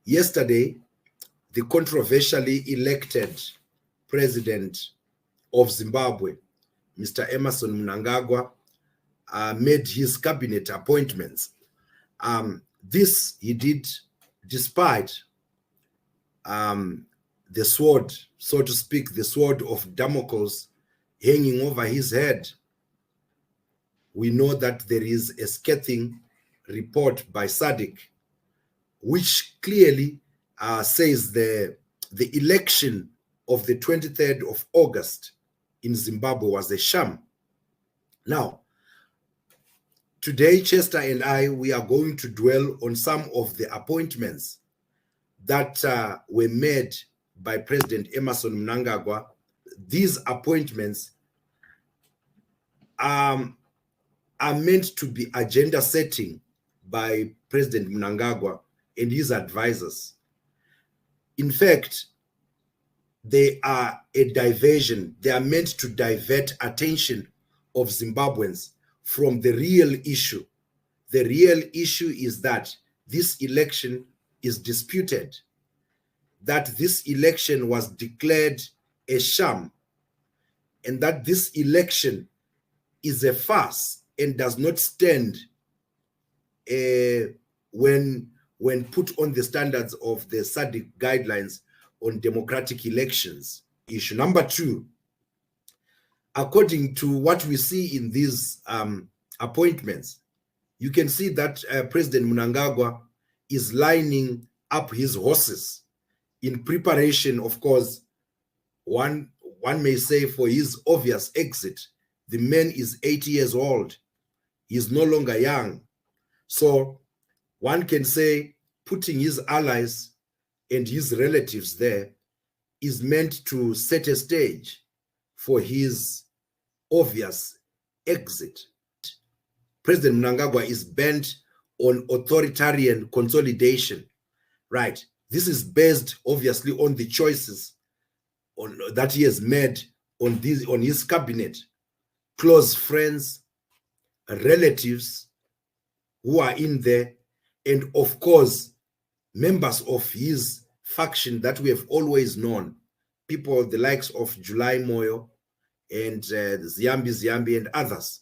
Yesterday, the controversially elected president of Zimbabwe, Mr. Emerson Mnangagwa, made his cabinet appointments. This he did despite the sword, so to speak, the sword of Damocles hanging over his head. We know that there is a scathing report by SADC, which clearly says the election of the 23rd of August in Zimbabwe was a sham. Now, today, Chester and I, we are going to dwell on some of the appointments that were made by President Emerson Mnangagwa. These appointments are meant to be agenda setting by President Mnangagwa and his advisors. In fact, they are a diversion. They are meant to divert attention of Zimbabweans from the real issue. The real issue is that this election is disputed, that this election was declared a sham, and that this election is a farce and does not stand when put on the standards of the SADC guidelines on democratic elections. Issue number two, according to what we see in these appointments, you can see that President Mnangagwa is lining up his horses in preparation, of course, one may say, for his obvious exit. The man is 80 years old. He is no longer young. So one can say putting his allies and his relatives there is meant to set a stage for his obvious exit. President Mnangagwa is bent on authoritarian consolidation, right? This is based obviously on the choices that he has made on his cabinet, close friends, relatives who are in there, and of course, members of his faction that we have always known, people the likes of July Moyo and Ziyambi and others.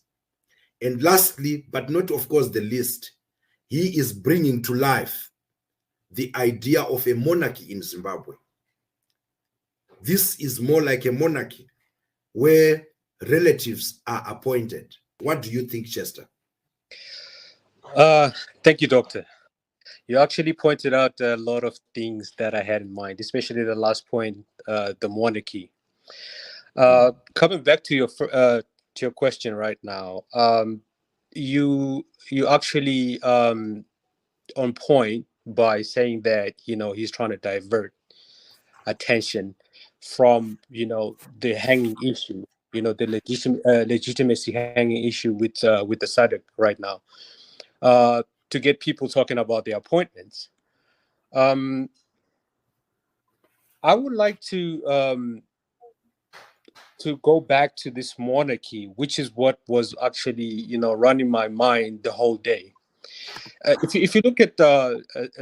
And lastly, but not of course the least, he is bringing to life the idea of a monarchy in Zimbabwe. This is more like a monarchy where relatives are appointed. What do you think, Chester? Thank you, Doctor. You actually pointed out a lot of things that I had in mind, especially the last point, the monarchy. Coming back to your question right now, you actually on point by saying that he's trying to divert attention from the hanging issue, the legitimacy hanging issue with the SADC right now, to get people talking about the appointments. I would like to go back to this monarchy, which is what was actually running my mind the whole day. If you look at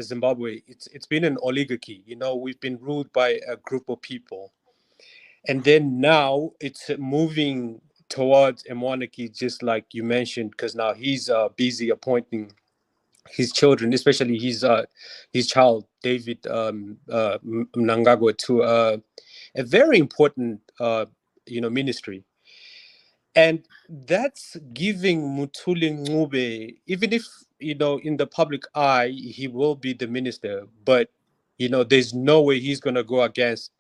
Zimbabwe, it's been an oligarchy. We've been ruled by a group of people, and then now it's moving towards a monarchy, just like you mentioned, because now he's busy appointing his children, especially his child David Mnangagwa, to a very important ministry. And that's giving Mutuli Ncube, even if in the public eye he will be the minister, but there's no way he's going to go against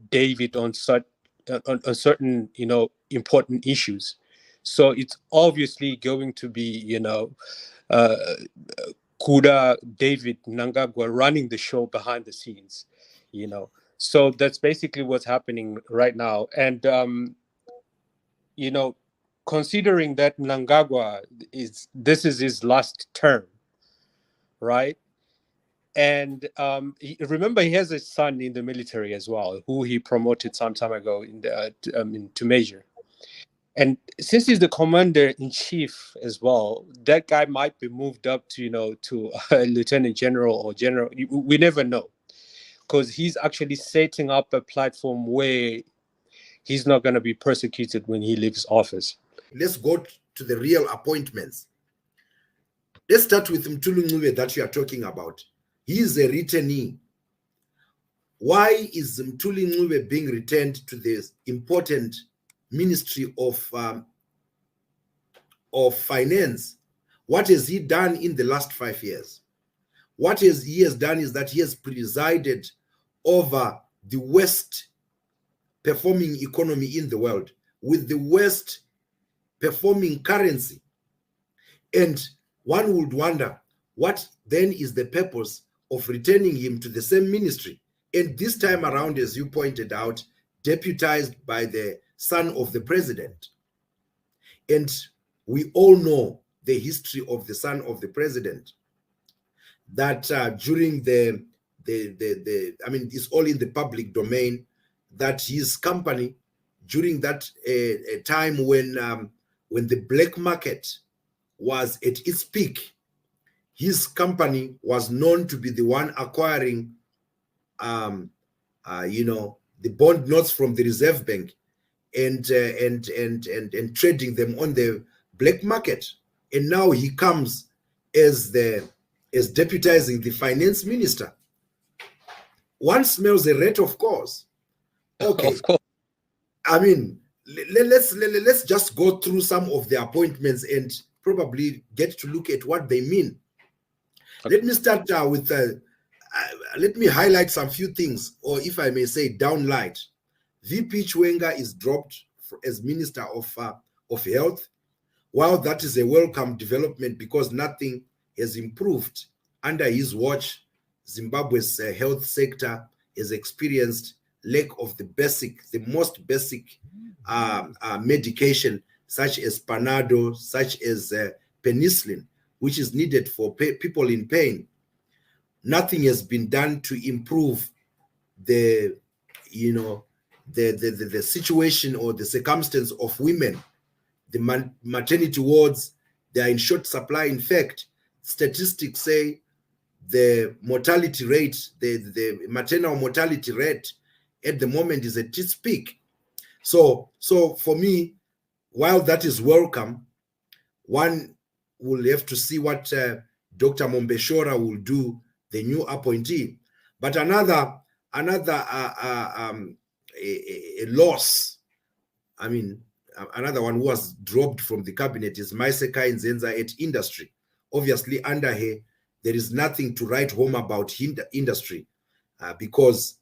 David on certain important issues. So it's obviously going to be Kuda David Mnangagwa running the show behind the scenes. So that's basically what's happening right now. And considering that Mnangagwa this is his last term, right? And remember, he has a son in the military as well, who he promoted some time ago to major. And since he's the commander-in-chief as well, that guy might be moved up to, to a lieutenant general or general. We never know, because he's actually setting up a platform where he's not going to be persecuted when he leaves office. Let's go to the real appointments. Let's start with Mthuli Ncube that you are talking about. He is a returnee. Why is Mthuli Ncube being returned to this important Ministry of Finance? What has he done in the last 5 years? What he has done is that he has presided over the worst performing economy in the world, with the worst performing currency. And one would wonder, what then is the purpose of returning him to the same ministry? And this time around, as you pointed out, deputized by the son of the president. And we all know the history of the son of the president, that during it's all in the public domain, that his company, during that time when the black market was at its peak, his company was known to be the one acquiring the bond notes from the Reserve Bank and trading them on the black market. And now he comes as deputizing the finance minister. One smells a rat, of course. Okay. Of course. I mean, let's just go through some of the appointments and probably get to look at what they mean. Okay. Let me start with let me highlight some few things, or if I may say, downlight. VP Chwenga is dropped as Minister of Health. While that is a welcome development because nothing has improved under his watch, Zimbabwe's health sector has experienced lack of the most basic medication, such as Panado, such as penicillin, which is needed for people in pain. Nothing has been done to improve the situation or the circumstance of women. The maternity wards, they are in short supply. In fact, statistics say the mortality rate, the maternal mortality rate at the moment is at its peak. So for me, while that is welcome, one will have to see what Dr. Mombeshora will do, the new appointee. But another loss, another one who was dropped from the cabinet is Maiseka Nzenza at industry. Obviously, under her, there is nothing to write home about industry because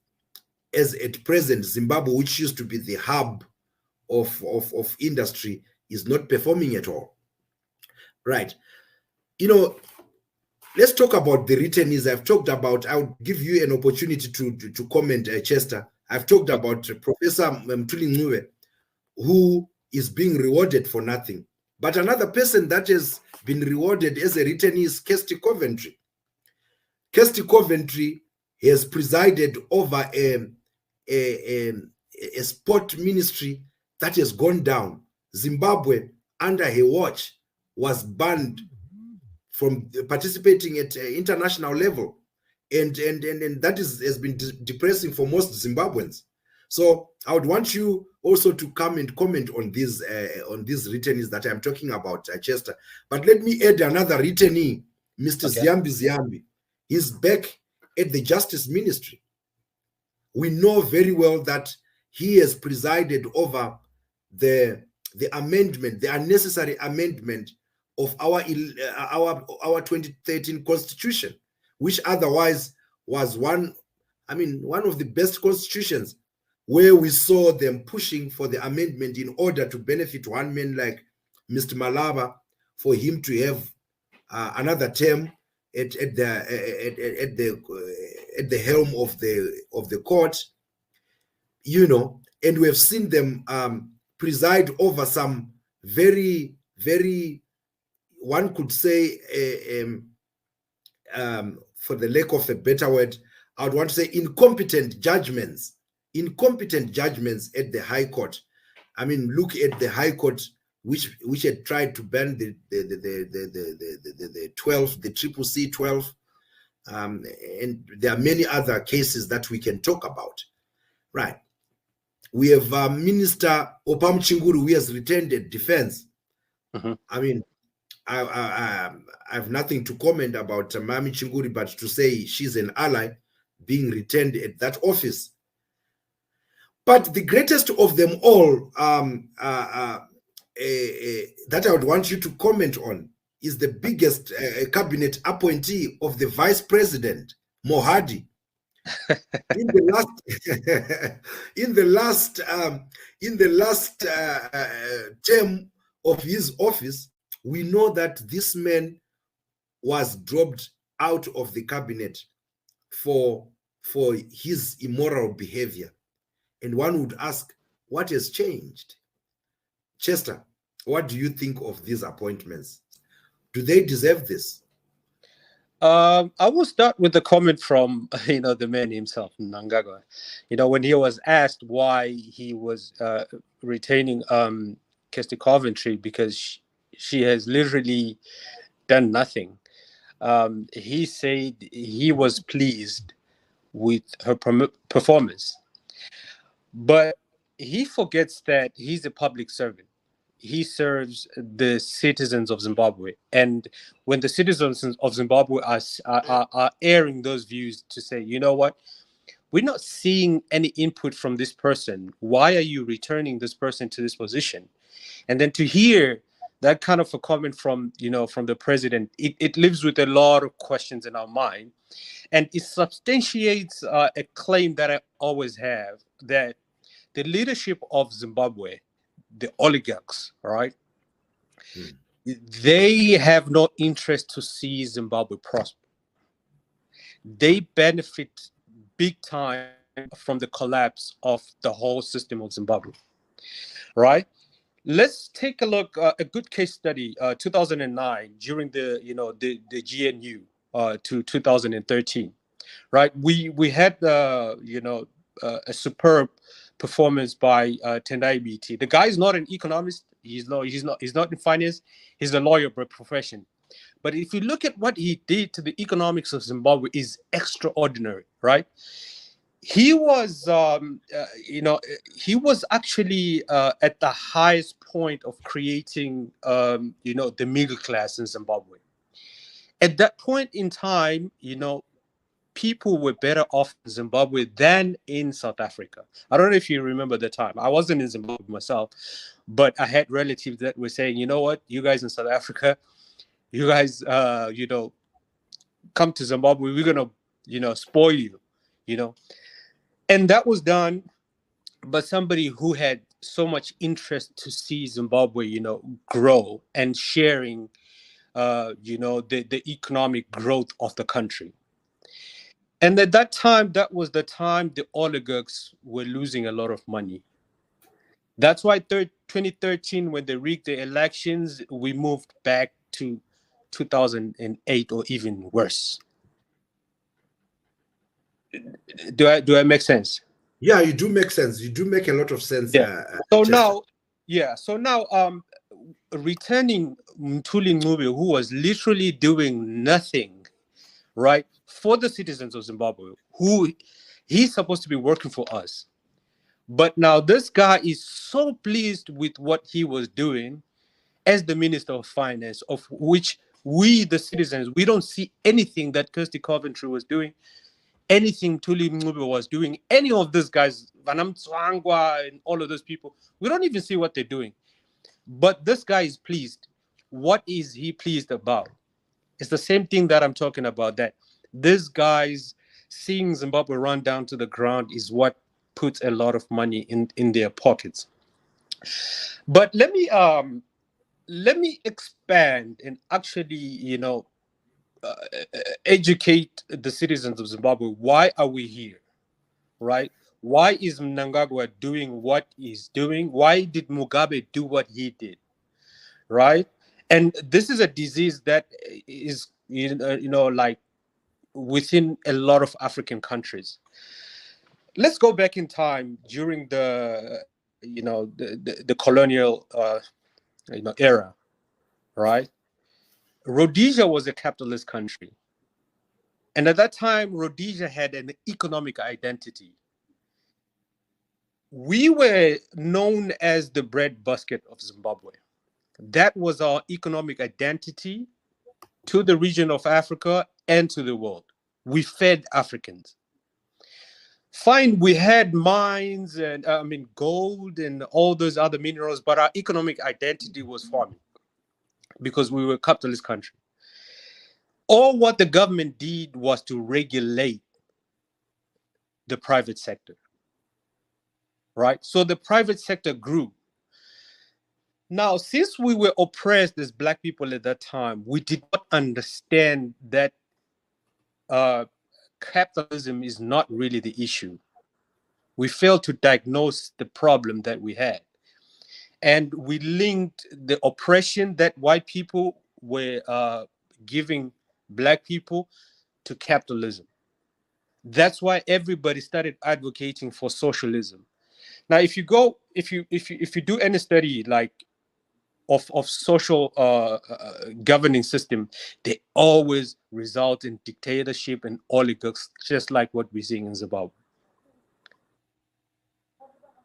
as at present, Zimbabwe, which used to be the hub of industry, is not performing at all. Right. Let's talk about the returnees. I'll give you an opportunity to comment, Chester. I've talked about Professor Mthuli Ncube, who is being rewarded for nothing. But another person that has been rewarded as a returnee is Kirsty Coventry. Kirsty Coventry has presided over a sport ministry that has gone down. Zimbabwe, under her watch, was banned from participating at international level, and that has been depressing for most Zimbabweans. So I would want you also to come and comment on these returnees that I'm talking about, Chester. But let me add another returnee, Mr. Okay. Ziyambi. He's back at the Justice Ministry. We know very well that he has presided over the amendment, the unnecessary amendment of our 2013 Constitution, which otherwise was one of the best constitutions, where we saw them pushing for the amendment in order to benefit one man like Mr. Malaba, for him to have another term at the helm of the court, and we have seen them preside over some very, very, one could say, for the lack of a better word, I would want to say incompetent judgments at the High Court. I mean, look at the High Court, which had tried to ban the 12, the triple C 12, and there are many other cases that we can talk about, right? We have Minister Opam Chinguru, who has returned at defense. I mean, I have nothing to comment about Mami Chinguri, but to say she's an ally being retained at that office. But the greatest of them all that I would want you to comment on is the biggest cabinet appointee of the vice president, Mohadi. In the last term of his office, we know that this man was dropped out of the cabinet for his immoral behavior. And one would ask, what has changed? Chester, what do you think of these appointments? Do they deserve this? I will start with the comment from the man himself, Mnangagwa. When he was asked why he was retaining Kirsty Coventry, because she has literally done nothing. He said he was pleased with her performance, but he forgets that he's a public servant. He serves the citizens of Zimbabwe, and when the citizens of Zimbabwe are airing those views to say, you know what, we're not seeing any input from this person. Why are you returning this person to this position? And then to hear that kind of a comment from the president, it lives with a lot of questions in our mind, and it substantiates a claim that I always have, that the leadership of Zimbabwe, the oligarchs, right? They have no interest to see Zimbabwe prosper. They benefit big time from the collapse of the whole system of Zimbabwe, right? Let's take a look. A good case study, 2009, during the GNU to 2013, right? We had a superb performance by Tendai BT. The guy is not an economist. He's not in finance. He's a lawyer by profession. But if you look at what he did to the economics of Zimbabwe, is extraordinary, right? He was, he was actually at the highest point of creating, the middle class in Zimbabwe. At that point in time, people were better off in Zimbabwe than in South Africa. I don't know if you remember the time. I wasn't in Zimbabwe myself, but I had relatives that were saying, you know what, you guys in South Africa, you guys, come to Zimbabwe, we're going to, spoil you, And that was done by somebody who had so much interest to see Zimbabwe, grow and sharing, the economic growth of the country. And at that time, that was the time the oligarchs were losing a lot of money. That's why 2013, when they rigged the elections, we moved back to 2008 or even worse. Do I make sense? Yeah, you do make sense. You do make a lot of sense. Yeah. So now, returning Mthuli Ncube, who was literally doing nothing, right, for the citizens of Zimbabwe, who he's supposed to be working for us. But now this guy is so pleased with what he was doing as the Minister of Finance, of which we, the citizens, we don't see anything that Kirsty Coventry was doing, anything Mthuli Ncube was doing, any of these guys, Vanam Tswangwa and all of those people, we don't even see what they're doing. But this guy is pleased. What is he pleased about? It's the same thing that I'm talking about, that these guys seeing Zimbabwe run down to the ground is what puts a lot of money in their pockets. But let me expand and actually, educate the citizens of Zimbabwe. Why are we here, right? Why is Mnangagwa doing what he's doing? Why did Mugabe do what he did, right? And this is a disease that is, like within a lot of African countries. Let's go back in time during the the colonial era, right? Rhodesia was a capitalist country, and at that time, Rhodesia had an economic identity. We were known as the breadbasket of Zimbabwe. That was our economic identity to the region of Africa and to the world. We fed Africans. Fine, we had mines and gold and all those other minerals, but our economic identity was farming because we were a capitalist country. All what the government did was to regulate the private sector, right? So the private sector grew. Now, since we were oppressed as Black people at that time, we did not understand that capitalism is not really the issue. We failed to diagnose the problem that we had. And we linked the oppression that white people were giving Black people to capitalism. That's why everybody started advocating for socialism. Now, if you do any study like of social governing system, they always result in dictatorship and oligarchs, just like what we're seeing in Zimbabwe.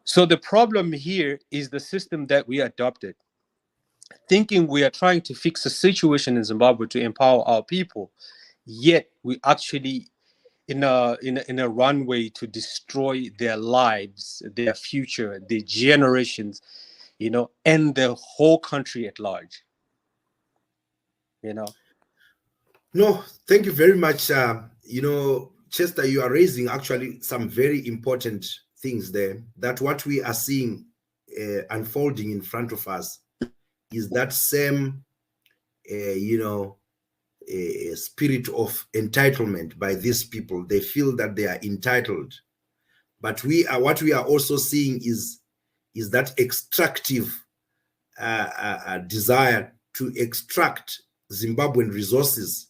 So the problem here is the system that we adopted, thinking we are trying to fix a situation in Zimbabwe to empower our people, yet we actually in a runway to destroy their lives, their future, their generations, and the whole country at large. No, thank you very much. Chester, you are raising actually some very important things there, that what we are seeing unfolding in front of us is that same, spirit of entitlement by these people. They feel that they are entitled. But what we are also seeing is that extractive desire to extract Zimbabwean resources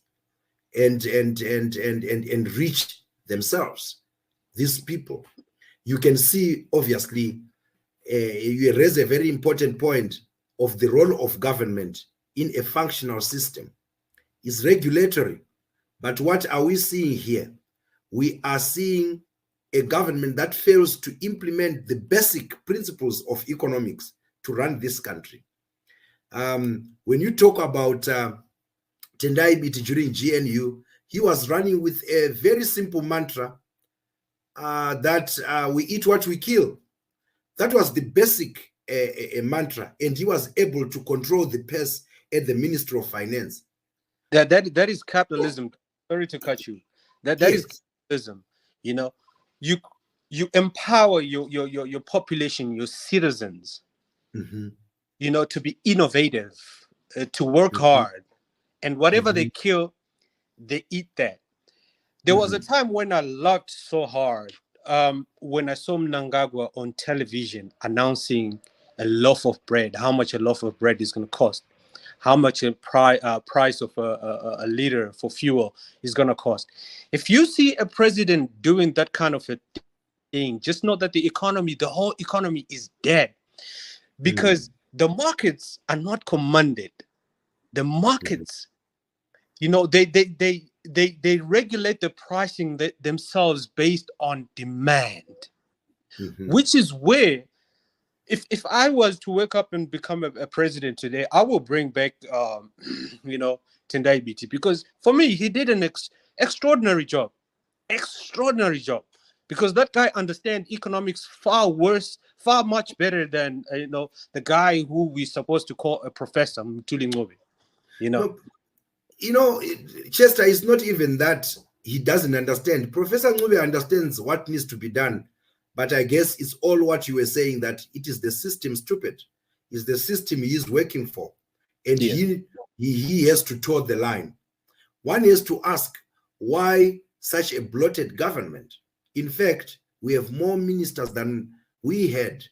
and enrich themselves. These people, you can see, obviously, you raise a very important point of the role of government in a functional system. Is regulatory. But what are we seeing here? We are seeing a government that fails to implement the basic principles of economics to run this country. When you talk about Tendai Biti during GNU, he was running with a very simple mantra that we eat what we kill. That was the basic mantra, and he was able to control the purse at the Ministry of Finance. That is capitalism. Sorry to cut you. That Yes. is capitalism. You empower your population, your citizens, to be innovative, to work hard, and whatever they kill, they eat that. There was a time when I laughed so hard when I saw Mnangagwa on television announcing a loaf of bread, how much a loaf of bread is going to cost, how much a price of a liter for fuel is going to cost. If you see a president doing that kind of a thing, just know that the whole economy is dead, because the markets are not commanded. The markets, they regulate the pricing themselves based on demand, which is where, if I was to wake up and become a president today, I will bring back, Tendai Biti, because for me, he did an extraordinary job, because that guy understands economics far much better than the guy who we're supposed to call a professor, Mtuli Ngobe. Chester, is not even that he doesn't understand. Professor Ngube understands what needs to be done. But I guess it's all what you were saying, that it is the system, stupid. It's the system he is working for. And he has to toe the line. One has to ask, why such a bloated government? In fact, we have more ministers than we had.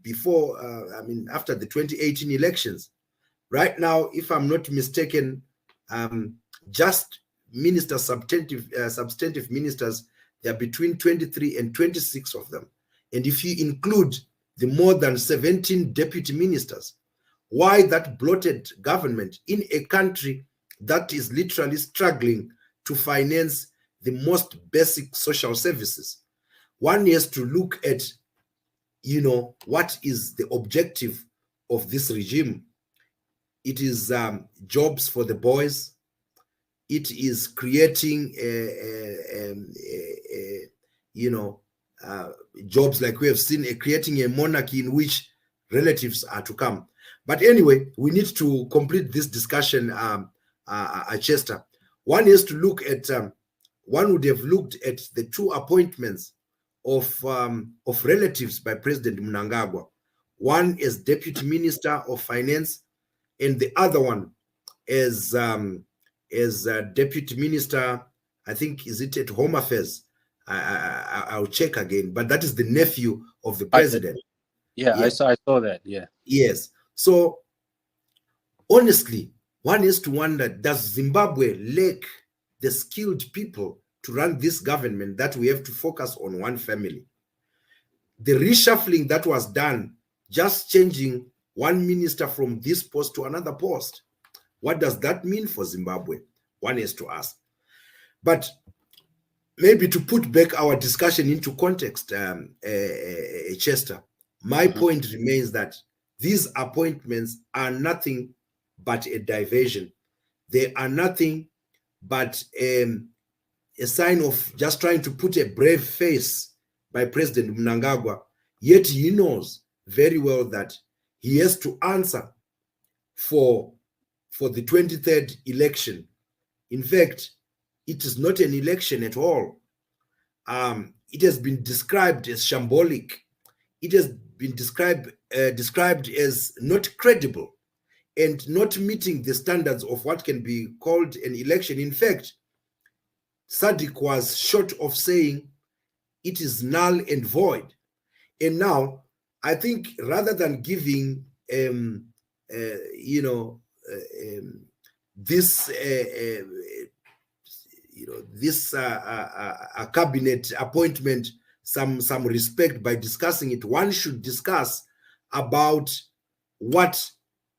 Before, after the 2018 elections. Right now, if I'm not mistaken, just substantive ministers, there are between 23 and 26 of them. and if you include the more than 17 deputy ministers, why that bloated government in a country that is literally struggling to finance the most basic social services? One has to look at, what is the objective of this regime. It is jobs for the boys. It is creating, jobs like we have seen, creating a monarchy in which relatives are to come. But anyway, we need to complete this discussion, Chester. One is to look at, one would have looked at the two appointments of relatives by President Mnangagwa. One is Deputy Minister of Finance, and the other one is Deputy Minister, I think, is it at Home Affairs? I'll check again, but that is the nephew of the president. Yeah, I saw that. Yeah. Yes. So honestly, one has to wonder, does Zimbabwe lack the skilled people to run this government, that we have to focus on one family? The reshuffling that was done, just changing one minister from this post to another post, what does that mean for Zimbabwe? One has to ask. But maybe to put back our discussion into context, Chester, my point remains that these appointments are nothing but a diversion. They are nothing but a sign of just trying to put a brave face by President Mnangagwa, yet he knows very well that he has to answer for the 23rd election. In fact, it is not an election at all. It has been described as shambolic. It has been described as not credible and not meeting the standards of what can be called an election. In fact, Sadiq was short of saying it is null and void. And now, I think rather than giving this a cabinet appointment some respect by discussing it, one should discuss about what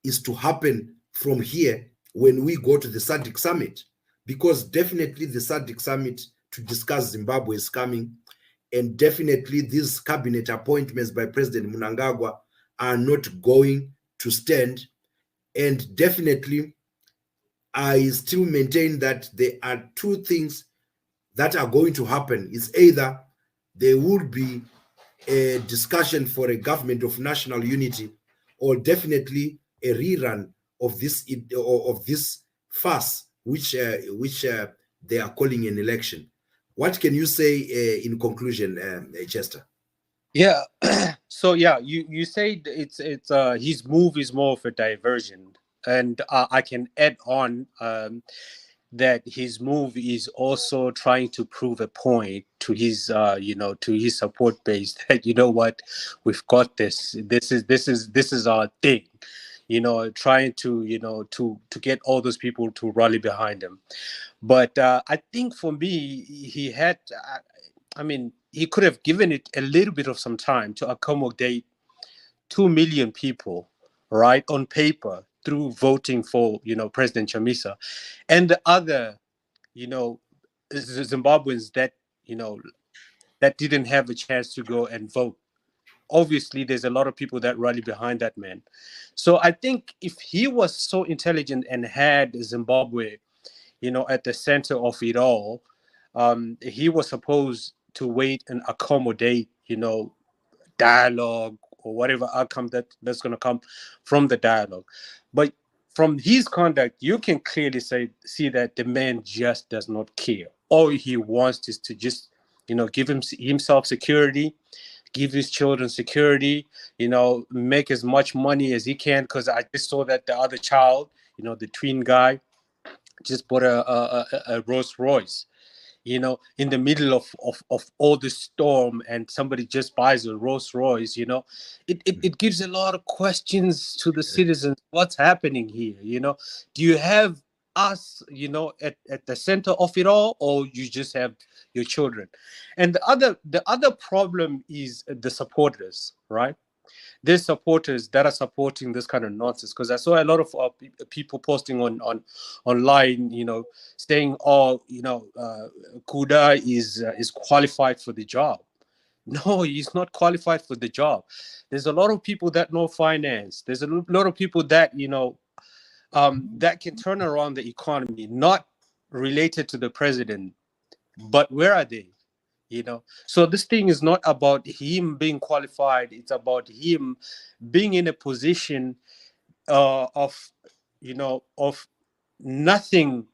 is to happen from here when we go to the SADC summit, because definitely the SADC summit to discuss Zimbabwe is coming, and definitely these cabinet appointments by President Mnangagwa are not going to stand. And definitely I still maintain that there are two things that are going to happen. Is either there will be a discussion for a government of national unity, or definitely a rerun of this farce, which they are calling an election. What can you say in conclusion, Chester? Yeah. So yeah, you say it's his move is more of a diversion, and I can add on that his move is also trying to prove a point to his to his support base that, you know what, we've got this. This is our thing. Trying to to get all those people to rally behind him. But I think for me, he had. I mean, he could have given it a little bit of some time to accommodate 2 million people, right, on paper through voting for, President Chamisa, and the other, Zimbabweans that, that didn't have a chance to go and vote. Obviously, there's a lot of people that rally behind that man. So I think if he was so intelligent and had Zimbabwe, at the center of it all, he was supposed to wait and accommodate, dialogue or whatever outcome that's going to come from the dialogue. But from his conduct, you can clearly see that the man just does not care. All he wants is to just, give himself security, give his children security, make as much money as he can. Because I just saw that the other child, the twin guy, just bought a Rolls Royce, in the middle of all the storm, and somebody just buys a Rolls Royce. It gives a lot of questions to the citizens. What's happening here? Do you have us, at the center of it all, or you just have your children? And the other problem is the supporters, right? There's supporters that are supporting this kind of nonsense, because I saw a lot of people posting online, saying, oh, Kuda is qualified for the job. No, he's not qualified for the job. There's a lot of people that know finance. There's a lot of people that that can turn around the economy, not related to the president. But where are they? So this thing is not about him being qualified. It's about him being in a position of nothing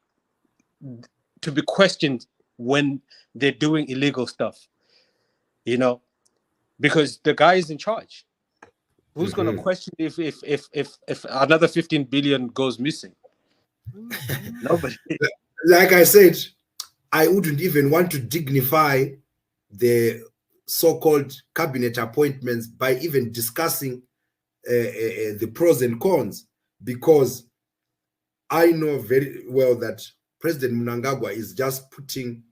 to be questioned when they're doing illegal stuff, because the guy is in charge. Who's going to question if another 15 billion goes missing? Nobody. Like I said, I wouldn't even want to dignify the so-called cabinet appointments by even discussing the pros and cons, because I know very well that President Mnangagwa is just putting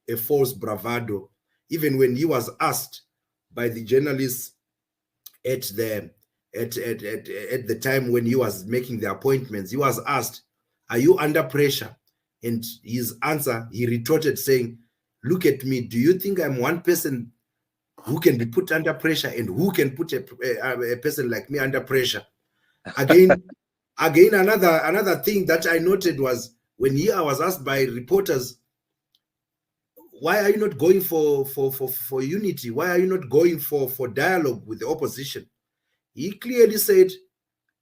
a false bravado. Even when he was asked by the journalists at the time when he was making the appointments, he was asked, "Are you under pressure?" And his answer, he retorted saying, "Look at me. Do you think I'm one person who can be put under pressure, and who can put a person like me under pressure?" Again, another thing that I noted was when I was asked by reporters, why are you not going for unity? Why are you not going for dialogue with the opposition? He clearly said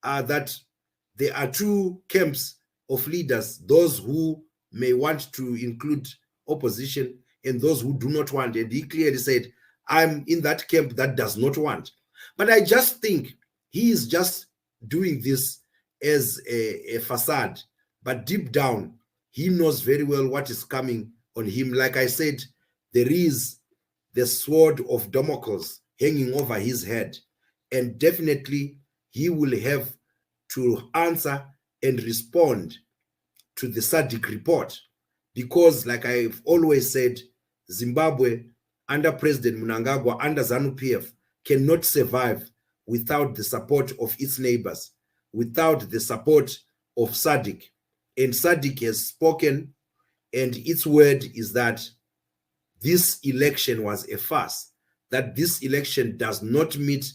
that there are two camps of leaders, those who may want to include opposition and those who do not want. And he clearly said, I'm in that camp that does not want. But I just think he is just doing this as a facade. But deep down, he knows very well what is coming on him. Like I said, there is the sword of Damocles hanging over his head. And definitely, he will have to answer and respond to the SADC report. Because, like I've always said, Zimbabwe, under President Mnangagwa, under ZANU-PF, cannot survive without the support of its neighbors, without the support of SADC. And SADC has spoken, and its word is that this election was a farce, that this election does not meet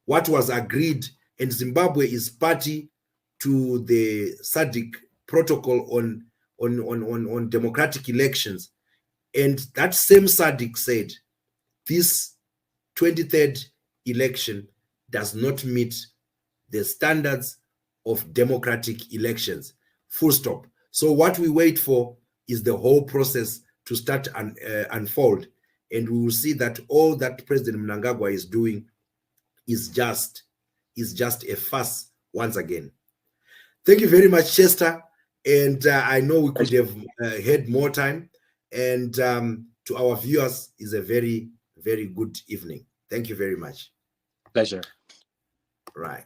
what was agreed, and Zimbabwe is party to the SADC protocol on democratic elections. And that same SADC said this 23rd election does not meet the standards of democratic elections. Full stop. So what we wait for is the whole process to start and unfold. And we will see that all that President Mnangagwa is doing is just a farce once again. Thank you very much, Chester. And I know we could have had more time. And to our viewers, is a very, very good evening. Thank you very much. Pleasure. Right.